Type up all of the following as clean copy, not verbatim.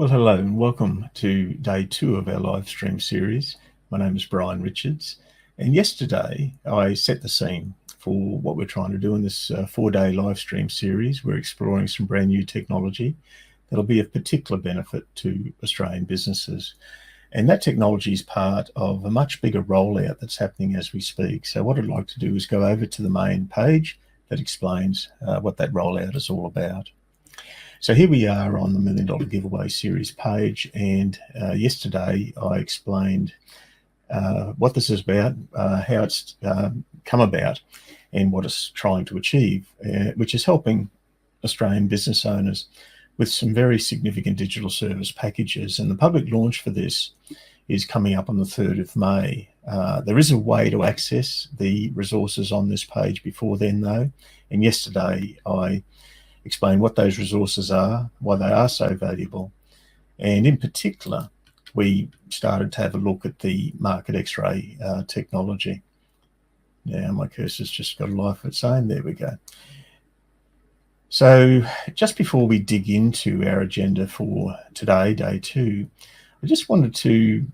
Well, hello and welcome to day 2 of our live stream series. My name is Brian Richards, and yesterday I set the scene for what we're trying to do in this 4-day live stream series. We're exploring some brand new technology that'll be of particular benefit to Australian businesses. And that technology is part of a much bigger rollout that's happening as we speak. So what I'd like to do is go over to the main page that explains what that rollout is all about. So here we are on the $1 Million Giveaway series page, and yesterday I explained what this is about, how it's come about, and what it's trying to achieve, which is helping Australian business owners with some very significant digital service packages. And the public launch for this is coming up on the 3rd of May. There is a way to access the resources on this page before then, though, and yesterday I explain what those resources are, why they are so valuable, and in particular we started to have a look at the market X-ray technology. Now my cursor's just got a life of its own. There we go. So just before we dig into our agenda for today, day 2, I just wanted to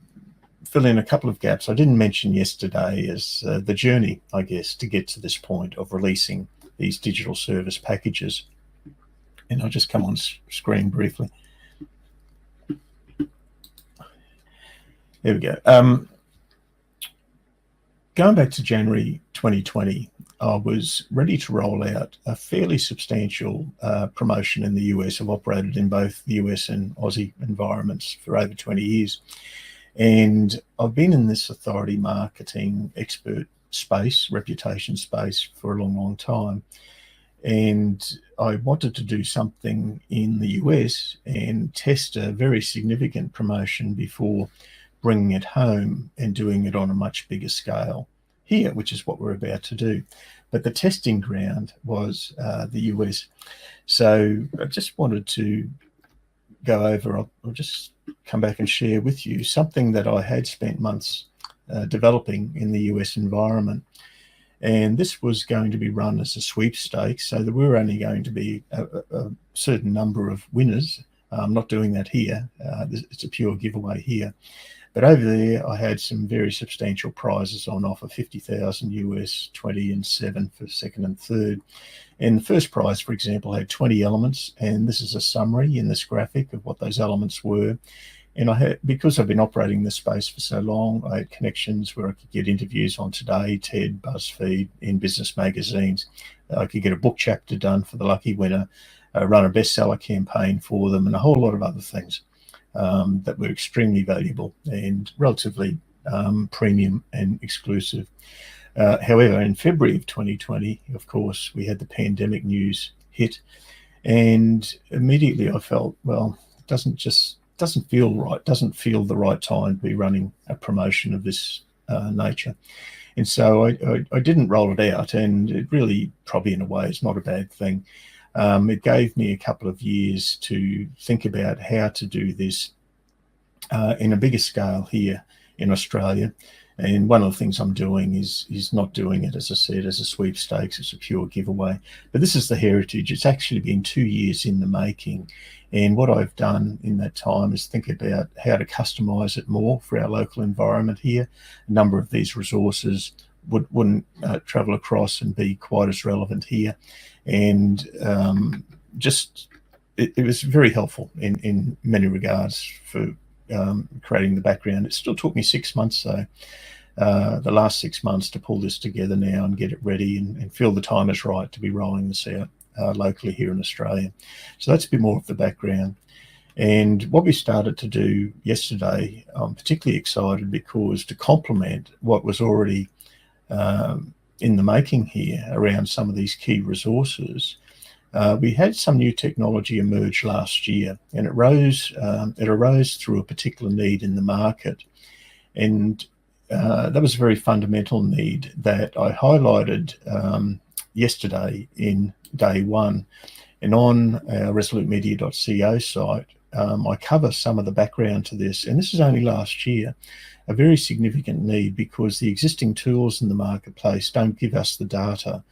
fill in a couple of gaps I didn't mention yesterday as the journey, I guess, to get to this point of releasing these digital service packages. And I'll just come on screen briefly. There we go. Going back to January 2020, I was ready to roll out a fairly substantial promotion in the US. I've operated in both the US and Aussie environments for over 20 years. And I've been in this authority marketing expert space, reputation space, for a long, long time. And I wanted to do something in the US and test a very significant promotion before bringing it home and doing it on a much bigger scale here, which is what we're about to do. But the testing ground was the US. So I just wanted to go over, I'll just come back and share with you something that I had spent months developing in the US environment. And this was going to be run as a sweepstakes, so there were only going to be a certain number of winners. I'm not doing that here. It's a pure giveaway here. But over there, I had some very substantial prizes on offer, 50,000 US, 20 and 7 for second and third. And the first prize, for example, had 20 elements, and this is a summary in this graphic of what those elements were. And I had, because I've been operating this space for so long, I had connections where I could get interviews on Today, TED, BuzzFeed, in business magazines. I could get a book chapter done for the lucky winner, run a bestseller campaign for them, and a whole lot of other things that were extremely valuable and relatively premium and exclusive. However, in February of 2020, of course, we had the pandemic news hit, and immediately I felt, well, it doesn't feel right, doesn't feel the right time to be running a promotion of this nature. And so I didn't roll it out, and it really, probably in a way, is not a bad thing. It gave me a couple of years to think about how to do this in a bigger scale here in Australia. And one of the things I'm doing is not doing it, as I said, as a sweepstakes. It's a pure giveaway. But this is the heritage. It's actually been 2 years in the making. And what I've done in that time is think about how to customize it more for our local environment here. A number of these resources wouldn't travel across and be quite as relevant here. And it was very helpful in many regards for creating the background. It still took me 6 months, though, the last 6 months, to pull this together now and get it ready and feel the time is right to be rolling this out locally here in Australia. So that's a bit more of the background. And what we started to do yesterday, I'm particularly excited because to complement what was already in the making here around some of these key resources, we had some new technology emerge last year, and it arose through a particular need in the market. And that was a very fundamental need that I highlighted yesterday in day 1. And on our resolutemedia.co site, I cover some of the background to this. And this is only last year, a very significant need, because the existing tools in the marketplace don't give us the data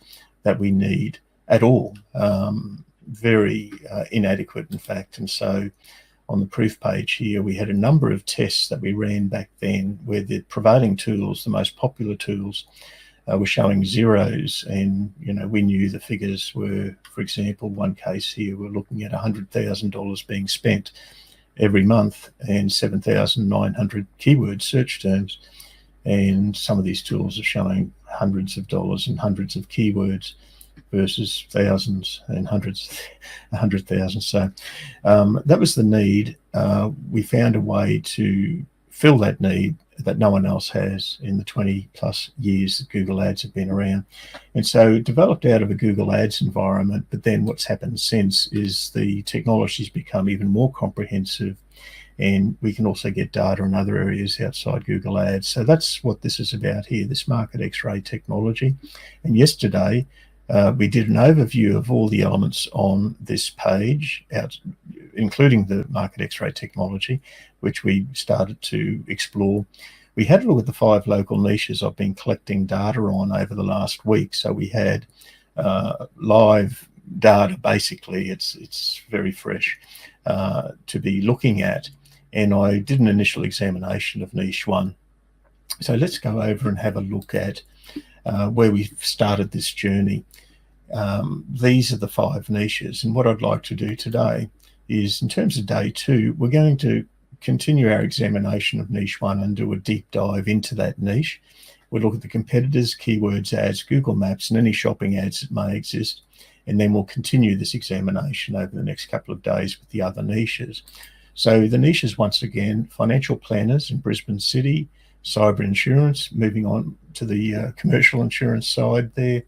that we need at all. Very inadequate, in fact. And so on the proof page here, we had a number of tests that we ran back then where the prevailing tools, the most popular tools, were showing zeros, and we knew the figures were, for example, one case here, we're looking at $100,000 being spent every month and 7,900 keyword search terms, and some of these tools are showing hundreds of dollars and hundreds of keywords versus thousands and hundreds, 100,000. So that was the need. We found a way to fill that need that no one else has in the 20 plus years that Google Ads have been around. And so it developed out of a Google Ads environment, but then what's happened since is the technology's become even more comprehensive, and we can also get data in other areas outside Google Ads. So that's what this is about here, this Market X-ray technology. And yesterday, we did an overview of all the elements on this page, including the Market X-ray technology, which we started to explore. We had a look at the 5 local niches I've been collecting data on over the last week. So we had live data, basically, it's very fresh to be looking at. And I did an initial examination of niche 1. So let's go over and have a look at where we started this journey. These are the 5 niches, and what I'd like to do today is, in terms of day 2, we're going to continue our examination of niche 1 and do a deep dive into that niche. We'll look at the competitors, keywords, ads, Google Maps, and any shopping ads that may exist, and then we'll continue this examination over the next couple of days with the other niches. So the niches, once again, financial planners in Brisbane City, cyber insurance, moving on to the commercial insurance side there.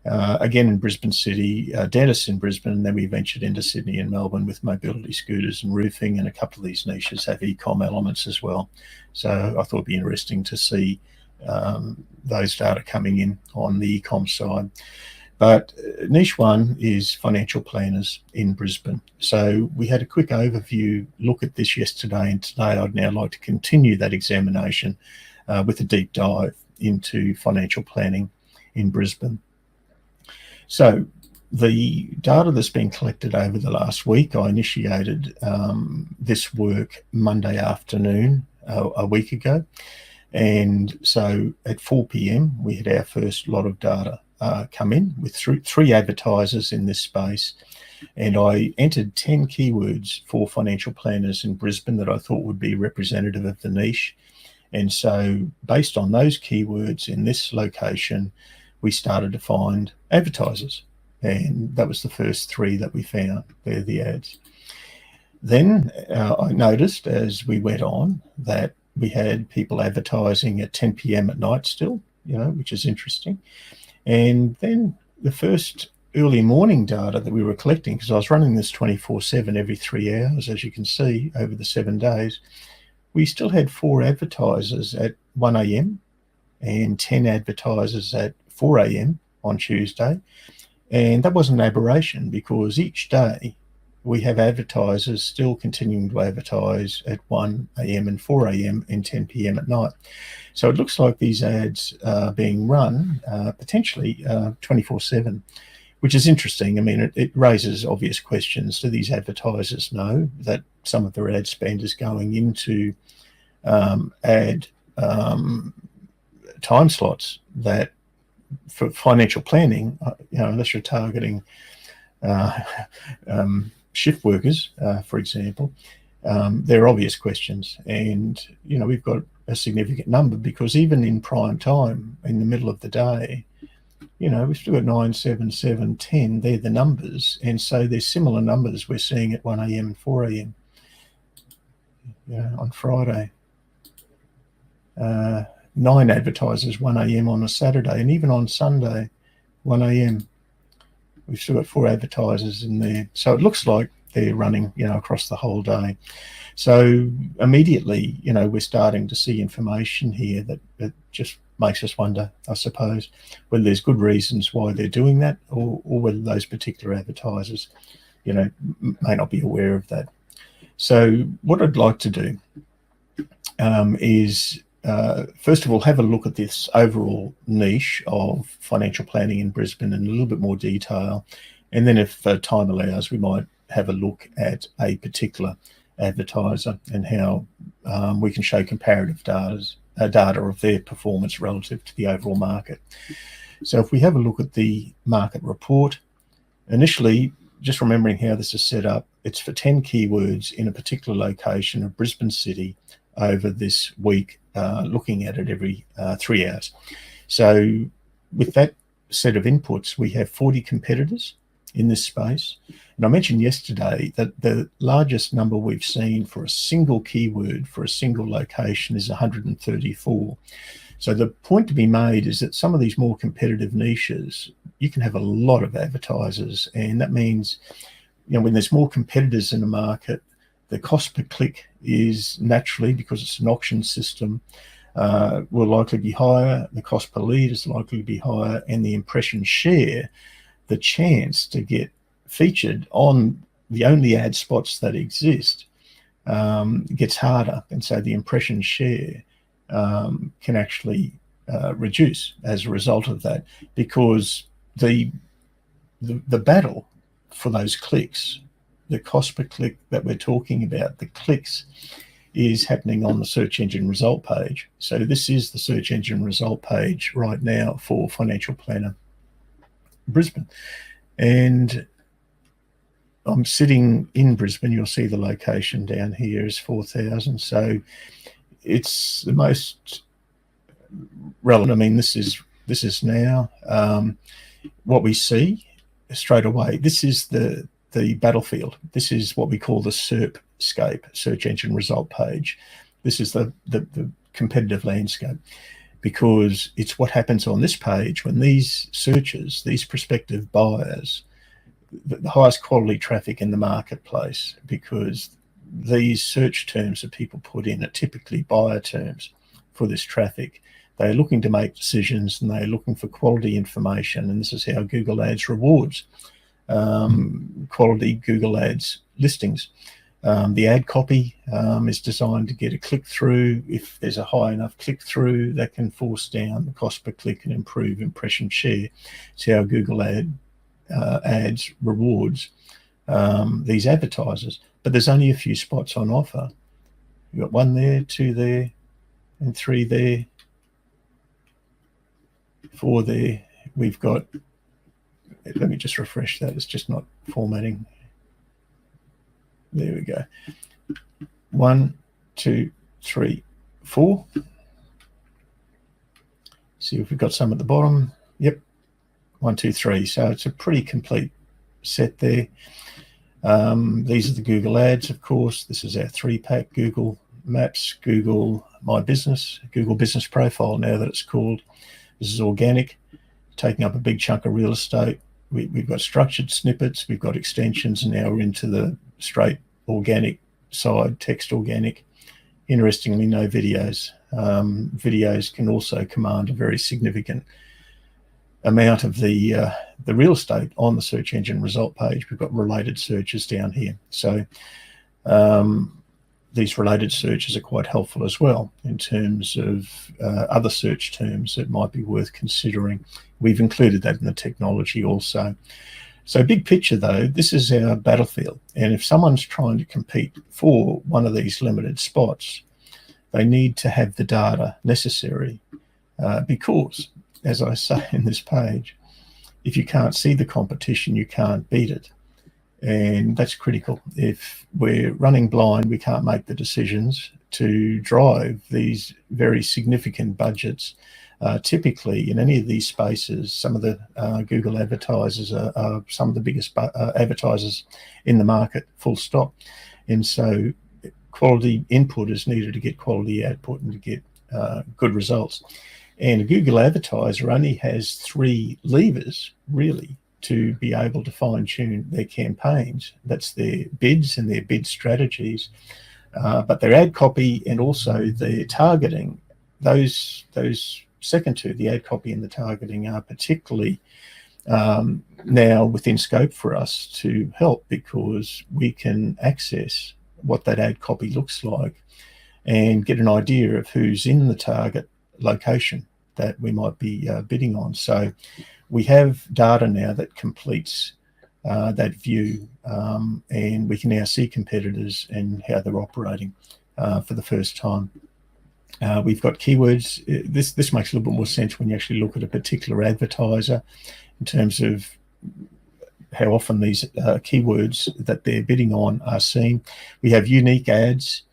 Again in Brisbane City, dentists in Brisbane, and then we ventured into Sydney and Melbourne with mobility scooters and roofing, and a couple of these niches have e-com elements as well. So I thought it'd be interesting to see those data coming in on the e-com side. But niche 1 is financial planners in Brisbane. So we had a quick overview look at this yesterday, and today I'd now like to continue that examination with a deep dive into financial planning in Brisbane. So the data that's been collected over the last week, I initiated this work Monday afternoon a week ago. And so at 4 p.m, we had our first lot of data come in with 3 advertisers in this space. And I entered 10 keywords for financial planners in Brisbane that I thought would be representative of the niche. And so based on those keywords in this location, we started to find advertisers. And that was the first 3 that we found. They're the ads. Then I noticed as we went on that we had people advertising at 10 p.m. at night still, which is interesting. And then the first early morning data that we were collecting, because I was running this 24/7 every 3 hours, as you can see, over the 7 days, we still had 4 advertisers at 1 a.m. and 10 advertisers at 4 a.m. on Tuesday. And that wasn't an aberration, because each day we have advertisers still continuing to advertise at 1 a.m. and 4 a.m. and 10 p.m. at night. So it looks like these ads are being run potentially 24/7, which is interesting. I mean, it raises obvious questions. Do these advertisers know that some of their ad spend is going into ad time slots that, for financial planning, unless you're targeting shift workers, for example, there are obvious questions. And, we've got a significant number, because even in prime time, in the middle of the day, we've still got 9, 7, 7, 10, they're the numbers. And so there's similar numbers we're seeing at 1 a.m. and 4 a.m. On Friday. 9 advertisers, 1 a.m. on a Saturday, and even on Sunday, 1 a.m. We've still got 4 advertisers in there. So it looks like they're running, across the whole day. So immediately, we're starting to see information here that just makes us wonder, I suppose, whether there's good reasons why they're doing that, or whether those particular advertisers, may not be aware of that. So what I'd like to do is, first of all, have a look at this overall niche of financial planning in Brisbane in a little bit more detail. And then if time allows, we might have a look at a particular advertiser, and how we can show comparative data of their performance relative to the overall market. So if we have a look at the market report, initially, just remembering how this is set up, it's for 10 keywords in a particular location of Brisbane City over this week, looking at it every 3 hours. So with that set of inputs, we have 40 competitors in this space. And I mentioned yesterday that the largest number we've seen for a single keyword for a single location is 134. So the point to be made is that some of these more competitive niches, you can have a lot of advertisers, and that means, when there's more competitors in the market, the cost per click is naturally, because it's an auction system, will likely be higher, the cost per lead is likely to be higher, and the impression share, the chance to get featured on the only ad spots that exist, gets harder. And so the impression share can actually reduce as a result of that, because the battle for those clicks, the cost per click that we're talking about, the clicks, is happening on the search engine result page. So this is the search engine result page right now for Financial Planner Brisbane. And I'm sitting in Brisbane. You'll see the location down here is 4,000. So it's the most relevant. I mean, this is now what we see straight away. This is the battlefield. This is what we call the SERPscape, search engine result page. This is the competitive landscape, because it's what happens on this page when these searchers, these prospective buyers, the highest quality traffic in the marketplace, because these search terms that people put in are typically buyer terms for this traffic. They're looking to make decisions, and they're looking for quality information, and this is how Google Ads rewards quality Google Ads listings. The ad copy is designed to get a click-through. If there's a high enough click-through, that can force down the cost per click and improve impression share. It's how Google Ads rewards these advertisers. But there's only a few spots on offer. You've got 1 there, 2 there, and 3 there, 4 there. We've got, let me just refresh that. It's just not formatting. There we go. 1, 2, 3, 4. See if we've got some at the bottom. Yep. 1, 2, 3. So it's a pretty complete set there. These are the Google Ads, of course. This is our 3-pack: Google Maps, Google My Business, Google Business Profile, now that it's called. This is organic, taking up a big chunk of real estate. We've got structured snippets, we've got extensions, and now we're into the straight organic side, text organic. Interestingly, no videos. Videos can also command a very significant amount of the real estate on the search engine result page. We've got related searches down here. So these related searches are quite helpful as well in terms of other search terms that might be worth considering. We've included that in the technology also. So big picture though, this is our battlefield. And if someone's trying to compete for one of these limited spots, they need to have the data necessary because, as I say in this page, if you can't see the competition, you can't beat it. And that's critical. If we're running blind, we can't make the decisions to drive these very significant budgets. Typically, in any of these spaces, some of the Google advertisers are some of the biggest advertisers in the market, full stop. And so quality input is needed to get quality output and to get good results. And a Google advertiser only has 3 levers, really, to be able to fine-tune their campaigns. That's their bids and their bid strategies, but their ad copy and also their targeting. Those second 2, the ad copy and the targeting, are particularly now within scope for us to help, because we can access what that ad copy looks like and get an idea of who's in the target location that we might be bidding on. So we have data now that completes that view, and we can now see competitors and how they're operating for the first time. We've got keywords. This makes a little bit more sense when you actually look at a particular advertiser in terms of how often these keywords that they're bidding on are seen. We have unique ads,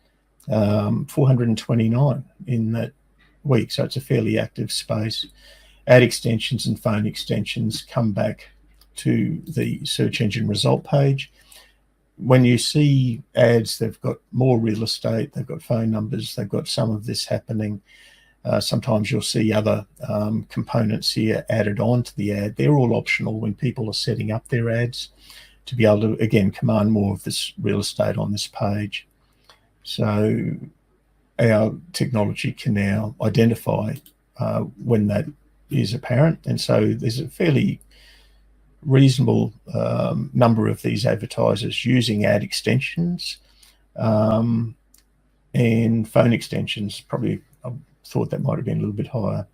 429 in that week, so it's a fairly active space. Ad extensions and phone extensions come back to the search engine result page. When you see ads, they've got more real estate, they've got phone numbers, they've got some of this happening. Sometimes you'll see other components here added on to the ad. They're all optional when people are setting up their ads to be able to, again, command more of this real estate on this page. So our technology can now identify when that is apparent. And so there's a fairly reasonable number of these advertisers using ad extensions and phone extensions. Probably I thought that might have been a little bit higher.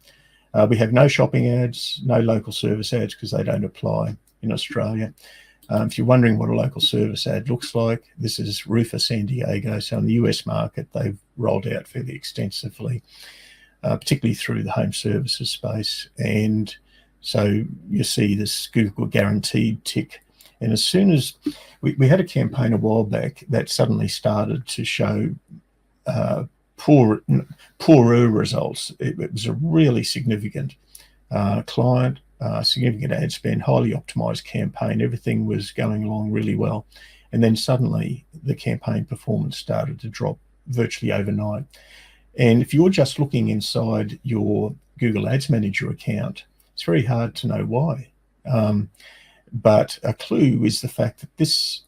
We have no shopping ads, no local service ads because they don't apply in Australia. If you're wondering what a local service ad looks like, this is Rufa San Diego. So in the US market, they've rolled out fairly extensively, particularly through the home services space. And so you see this Google guaranteed tick. And as soon as we had a campaign a while back that suddenly started to show poorer results. It was a really significant client, significant ad spend, highly optimized campaign. Everything was going along really well. And then suddenly the campaign performance started to drop virtually overnight. And if you're just looking inside your Google Ads Manager account, it's very hard to know why. But a clue is the fact that this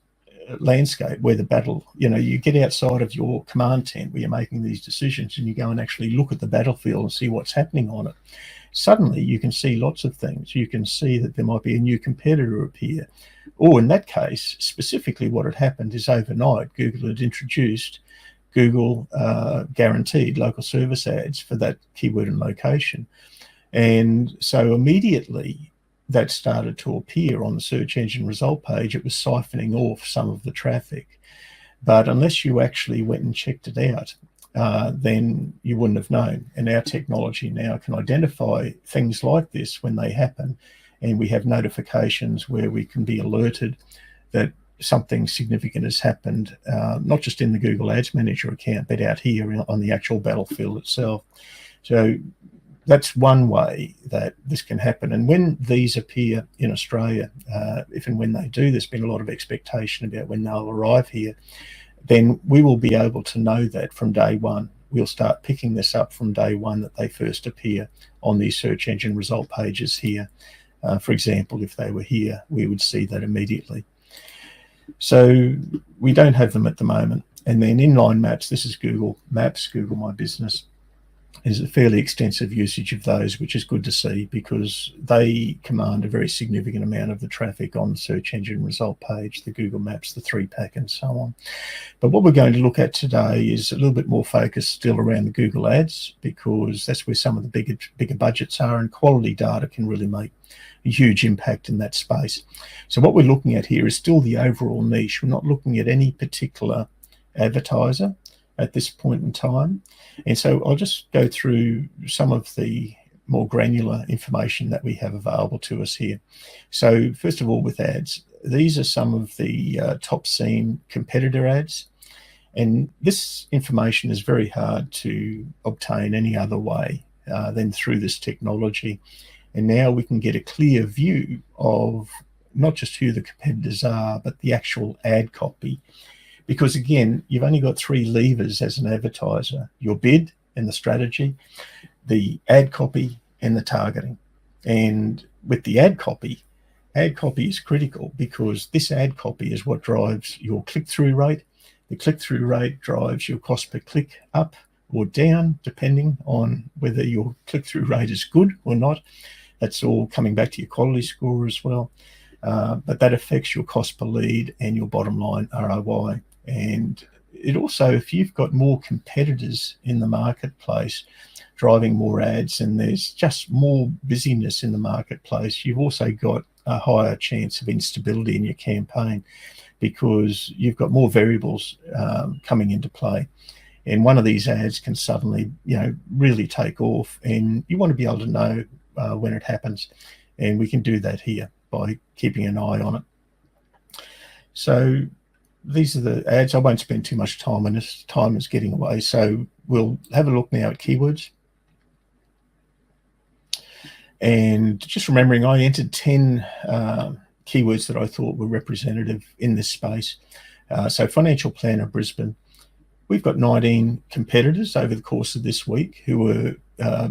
landscape where the battle, you get outside of your command tent where you're making these decisions and you go and actually look at the battlefield and see what's happening on it. Suddenly you can see lots of things. You can see that there might be a new competitor appear. Or in that case, specifically what had happened is overnight, Google had introduced Google guaranteed local service ads for that keyword and location. And so immediately that started to appear on the search engine result page. It was siphoning off some of the traffic. But unless you actually went and checked it out, then you wouldn't have known. And our technology now can identify things like this when they happen. And we have notifications where we can be alerted that something significant has happened, not just in the Google Ads Manager account, but out here on the actual battlefield itself. So that's one way that this can happen. And when these appear in Australia, if and when they do, there's been a lot of expectation about when they'll arrive here, then we will be able to know that from day one. We'll start picking this up from day one that they first appear on these search engine result pages here. For example, if they were here, we would see that immediately. So we don't have them at the moment. And then inline maps, this is Google Maps, Google My Business. Is a fairly extensive usage of those, which is good to see because they command a very significant amount of the traffic on the search engine result page, the Google Maps, the 3-pack and so on. But what we're going to look at today is a little bit more focused still around the Google Ads because that's where some of the bigger budgets are, and quality data can really make a huge impact in that space. So what we're looking at here is still the overall niche. We're not looking at any particular advertiser at this point in time. And so I'll just go through some of the more granular information that we have available to us here. So first of all, with ads, these are some of the top seen competitor ads. And this information is very hard to obtain any other way than through this technology. And now we can get a clear view of not just who the competitors are, but the actual ad copy. Because again, you've only got 3 levers as an advertiser: your bid and the strategy, the ad copy and the targeting. And with the ad copy is critical because this ad copy is what drives your click-through rate. The click-through rate drives your cost per click up or down, depending on whether your click-through rate is good or not. That's all coming back to your quality score as well. But that affects your cost per lead and your bottom line ROI. And it also, if you've got more competitors in the marketplace driving more ads and there's just more busyness in the marketplace, you've also got a higher chance of instability in your campaign, because you've got more variables coming into play. And one of these ads can suddenly, really take off, and you want to be able to know when it happens. And we can do that here by keeping an eye on it. So these are the ads. I won't spend too much time on this. Time is getting away. So we'll have a look now at keywords. And just remembering, I entered 10 keywords that I thought were representative in this space. So Financial Planner Brisbane. We've got 19 competitors over the course of this week who were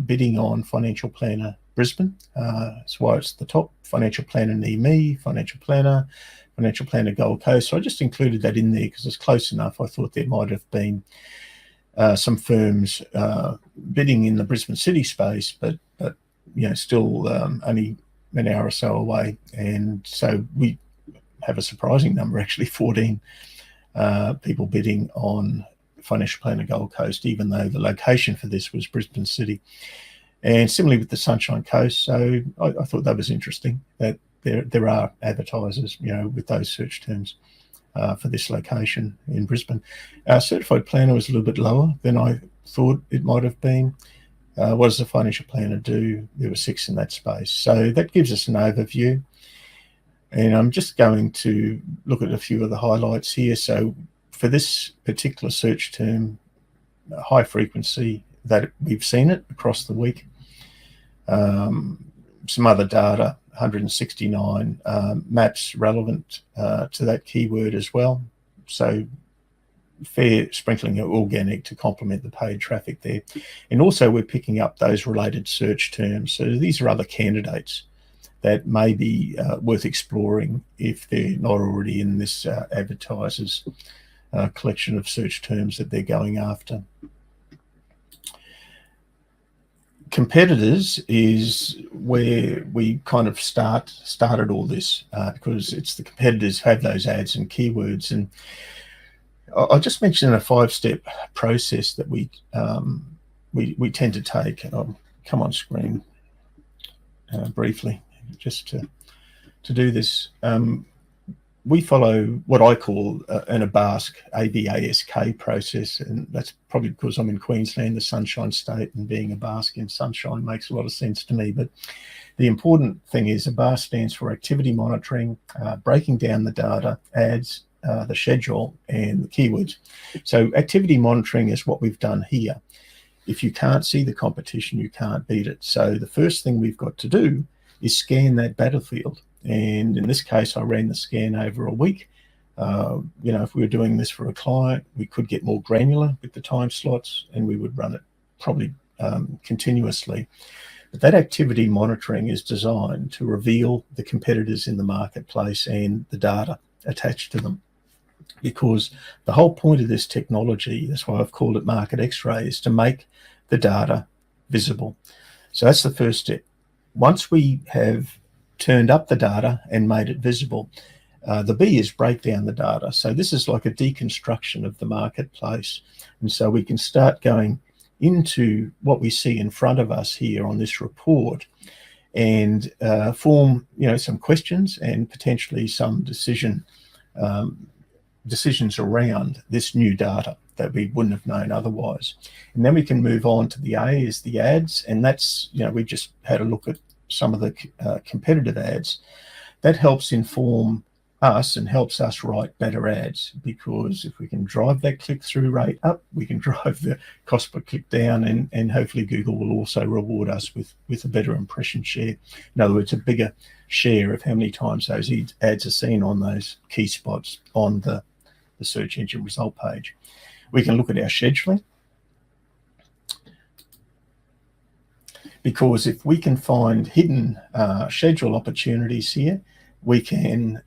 bidding on Financial Planner Brisbane. That's why it's the top. Financial Planner NEME, Financial Planner Gold Coast. So I just included that in there because it's close enough. I thought there might have been some firms bidding in the Brisbane City space, but still only an hour or so away. And so we have a surprising number, actually 14 people bidding on Financial Planner Gold Coast, even though the location for this was Brisbane City. And similarly with the Sunshine Coast. So I thought that was interesting that there are advertisers, with those search terms for this location in Brisbane. Our Certified Planner was a little bit lower than I thought it might have been. What does the Financial Planner do? There were 6 in that space. So that gives us an overview. And I'm just going to look at a few of the highlights here. So for this particular search term, high frequency, that we've seen it across the week. Some other data, 169 maps relevant to that keyword as well. So fair sprinkling of organic to complement the paid traffic there. And also we're picking up those related search terms. So these are other candidates that may be worth exploring if they're not already in this advertiser's collection of search terms that they're going after. Competitors is where we kind of started all this because it's the competitors who have those ads and keywords. And I'll just mention a 5-step process that we tend to take. I'll come on screen briefly just to do this. We follow what I call an ABASK, ABASK process, and that's probably because I'm in Queensland, the Sunshine State, and being a BASK in sunshine makes a lot of sense to me. But the important thing is ABASK stands for activity monitoring, breaking down the data, ads, the schedule, and the keywords. So activity monitoring is what we've done here. If you can't see the competition, you can't beat it. So the first thing we've got to do is scan that battlefield. And in this case, I ran the scan over a week. If we were doing this for a client, we could get more granular with the time slots, and we would run it probably continuously. But that activity monitoring is designed to reveal the competitors in the marketplace and the data attached to them. Because the whole point of this technology, that's why I've called it Market X-ray, is to make the data visible. So that's the first step. Once we have turned up the data and made it visible, the B is break down the data. So this is like a deconstruction of the marketplace. And so we can start going into what we see in front of us here on this report and form, some questions and potentially some decisions around this new data that we wouldn't have known otherwise. And then we can move on to the A is the ads. And that's, we just had a look at some of the competitive ads. That helps inform us and helps us write better ads, because if we can drive that click-through rate up, we can drive the cost per click down, and hopefully Google will also reward us with a better impression share. In other words, a bigger share of how many times those ads are seen on those key spots on the search engine result page. We can look at our scheduling, because if we can find hidden schedule opportunities here, we can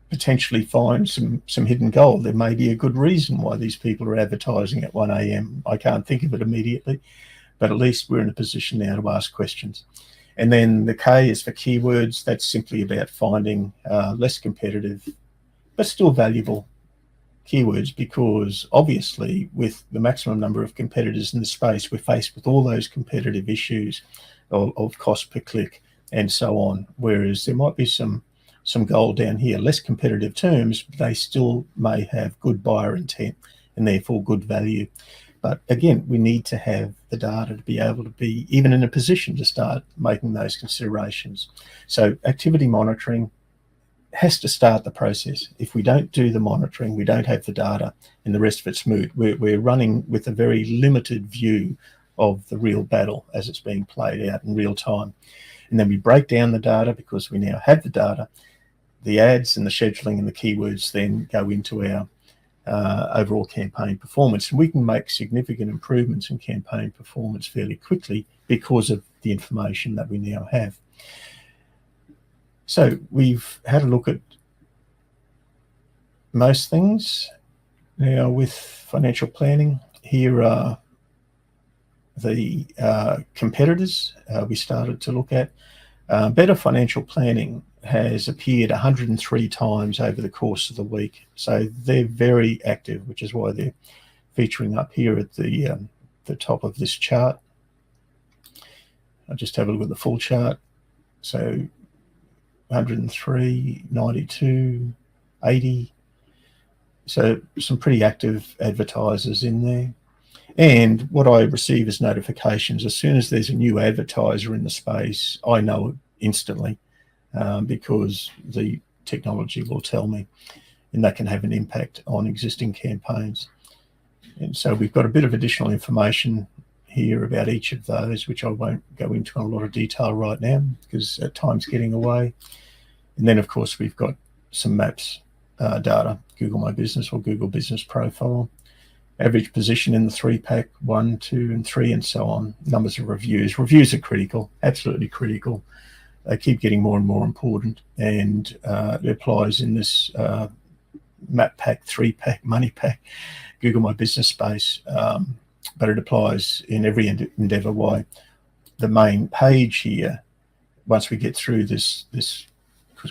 potentially find some hidden gold. There may be a good reason why these people are advertising at 1 a.m. I can't think of it immediately, but at least we're in a position now to ask questions. And then the K is for keywords. That's simply about finding less competitive, but still valuable keywords, because obviously with the maximum number of competitors in the space, we're faced with all those competitive issues of cost per click and so on. Whereas there might be some gold down here, less competitive terms, but they still may have good buyer intent and therefore good value. But again, we need to have the data to be able to be even in a position to start making those considerations. So activity monitoring has to start the process. If we don't do the monitoring, we don't have the data, and the rest of it's moot. We're running with a very limited view of the real battle as it's being played out in real time. And then we break down the data because we now have the data. The ads and the scheduling and the keywords then go into our overall campaign performance. And we can make significant improvements in campaign performance fairly quickly because of the information that we now have. So we've had a look at most things. Now with financial planning, here are the competitors we started to look at. Better Financial Planning has appeared 103 times over the course of the week. So they're very active, which is why they're featuring up here at the top of this chart. I'll just have a look at the full chart. So 103, 92, 80. So some pretty active advertisers in there. And what I receive is notifications. As soon as there's a new advertiser in the space, I know it instantly because the technology will tell me, and that can have an impact on existing campaigns. And so we've got a bit of additional information here about each of those, which I won't go into in a lot of detail right now because time's getting away. And then, of course, we've got some maps data, Google My Business or Google Business Profile, average position in the 3-pack, 1, 2, and 3, and so on. Numbers of reviews. Reviews are critical, absolutely critical. They keep getting more and more important, and it applies in this map pack, 3-pack, money pack, Google My Business space, but it applies in every endeavor. Why? The main page here, once we get through this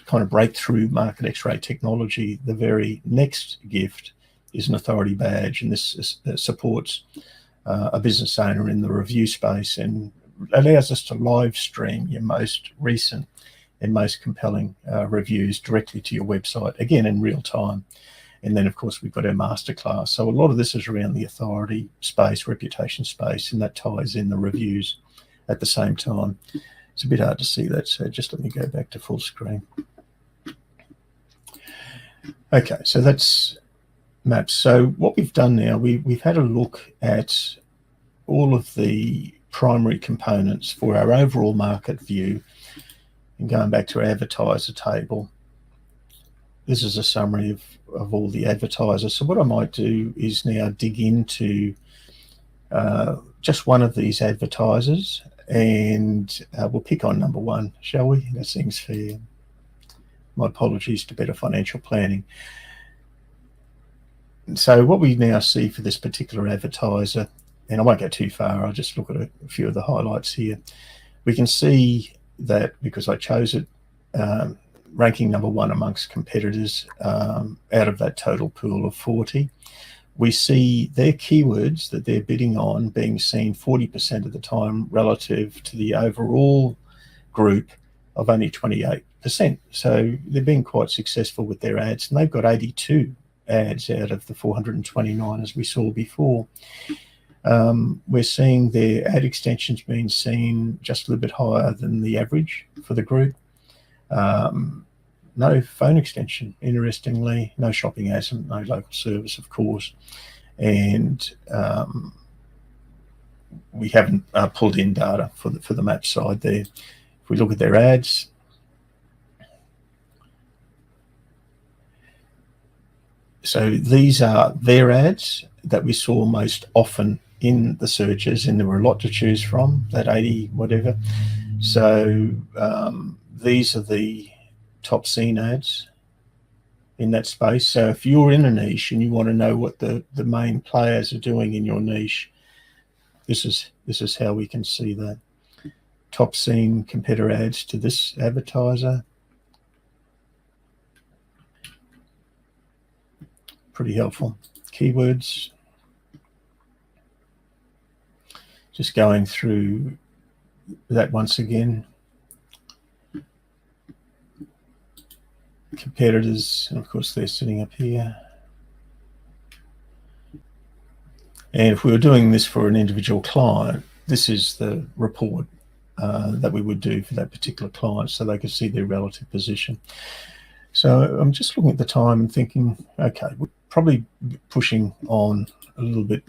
kind of breakthrough market X-ray technology, the very next gift is an authority badge, and this supports a business owner in the review space and allows us to live stream your most recent and most compelling reviews directly to your website, again in real time. And then, of course, we've got our masterclass. So a lot of this is around the authority space, reputation space, and that ties in the reviews at the same time. It's a bit hard to see that, so just let me go back to full screen. Okay, so that's maps. So what we've done now, we've had a look at all of the primary components for our overall market view. And going back to our advertiser table, this is a summary of all the advertisers. So what I might do is now dig into just one of these advertisers, and we'll pick on number 1, shall we? That seems fair. My apologies to Better Financial Planning. So what we now see for this particular advertiser, and I won't go too far, I'll just look at a few of the highlights here. We can see that because I chose it, ranking number 1 amongst competitors out of that total pool of 40. We see their keywords that they're bidding on being seen 40% of the time relative to the overall group of only 28%. So they're being quite successful with their ads, and they've got 82 ads out of the 429 as we saw before. We're seeing their ad extensions being seen just a little bit higher than the average for the group. No phone extension, interestingly, no shopping ads, no local service, of course. And we haven't pulled in data for the map side there. If we look at their ads, so these are their ads that we saw most often in the searches, and there were a lot to choose from, that 80 whatever. So these are the top seen ads in that space. So if you're in a niche and you want to know what the main players are doing in your niche, this is how we can see that. Top seen competitor ads to this advertiser. Pretty helpful. Keywords. Just going through that once again. competitors, and of course they're sitting up here. And if we were doing this for an individual client, this is the report that we would do for that particular client, so they could see their relative position. So I'm just looking at the time and thinking, okay, we're probably pushing on a little bit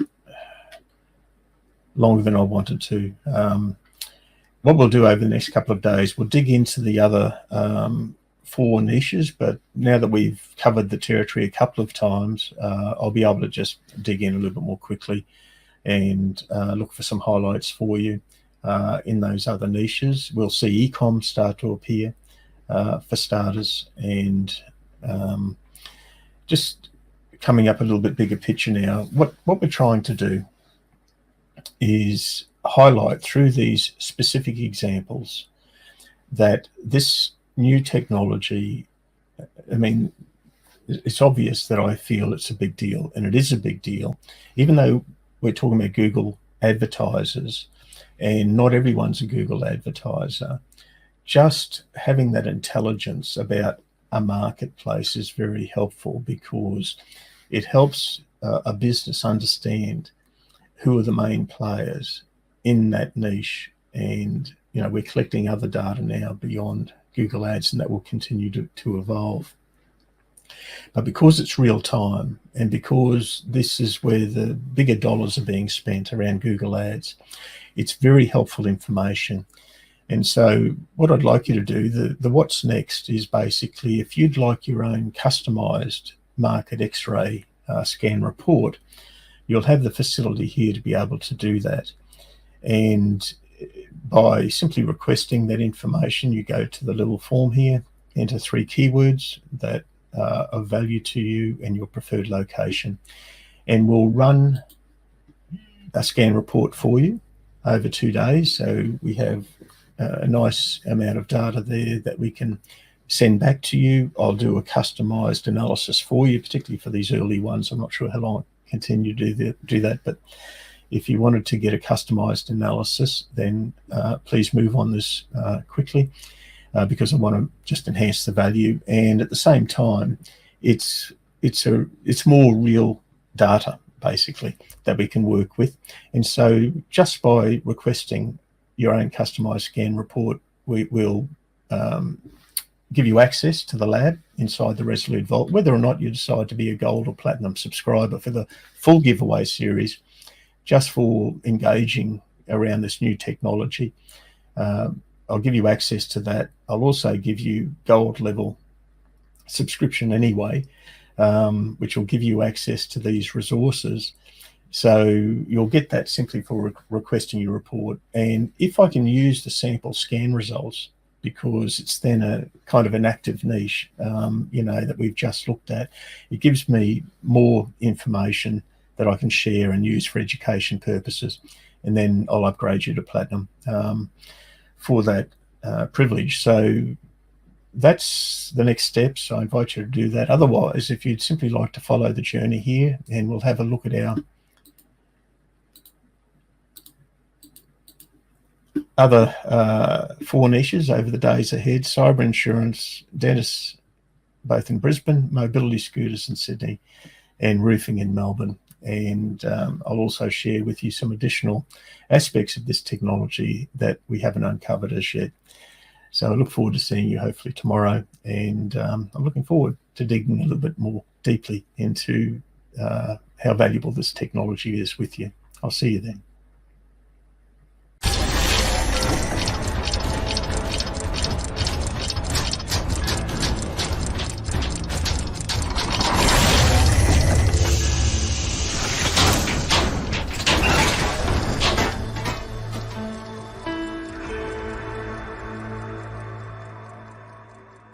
longer than I wanted to. What we'll do over the next couple of days, we'll dig into the other 4 niches, but now that we've covered the territory a couple of times, I'll be able to just dig in a little bit more quickly and look for some highlights for you in those other niches. We'll see e-com start to appear for starters, and just coming up a little bit bigger picture now. What we're trying to do is highlight through these specific examples that this new technology, I mean, it's obvious that I feel it's a big deal, and it is a big deal, even though we're talking about Google advertisers, and not everyone's a Google advertiser. Just having that intelligence about a marketplace is very helpful, because it helps a business understand who are the main players in that niche. And we're collecting other data now beyond Google Ads, and that will continue to evolve. But because it's real time, and because this is where the bigger dollars are being spent around Google Ads, it's very helpful information. And so what I'd like you to do, the what's next is basically, if you'd like your own customized market X-ray scan report, you'll have the facility here to be able to do that. And by simply requesting that information, you go to the little form here, enter 3 keywords that are of value to you and your preferred location, and we'll run a scan report for you over 2 days. So we have a nice amount of data there that we can send back to you. I'll do a customized analysis for you, particularly for these early ones. I'm not sure how long I continue to do that, but if you wanted to get a customized analysis, then please move on this quickly, because I want to just enhance the value. And at the same time, it's more real data, basically, that we can work with. And so just by requesting your own customized scan report, we will give you access to the lab inside the Resolute Vault, whether or not you decide to be a gold or platinum subscriber for the full giveaway series, just for engaging around this new technology. I'll give you access to that. I'll also give you gold level subscription anyway, which will give you access to these resources. So you'll get that simply for requesting your report. And if I can use the sample scan results, because it's then a kind of an active niche, that we've just looked at, it gives me more information that I can share and use for education purposes. And then I'll upgrade you to platinum for that privilege. So that's the next steps. I invite you to do that. Otherwise, if you'd simply like to follow the journey here, and we'll have a look at our other 4 niches over the days ahead: cyber insurance, dentists both in Brisbane, mobility scooters in Sydney, and roofing in Melbourne. And I'll also share with you some additional aspects of this technology that we haven't uncovered as yet. So I look forward to seeing you hopefully tomorrow, and I'm looking forward to digging a little bit more deeply into how valuable this technology is with you. I'll see you then.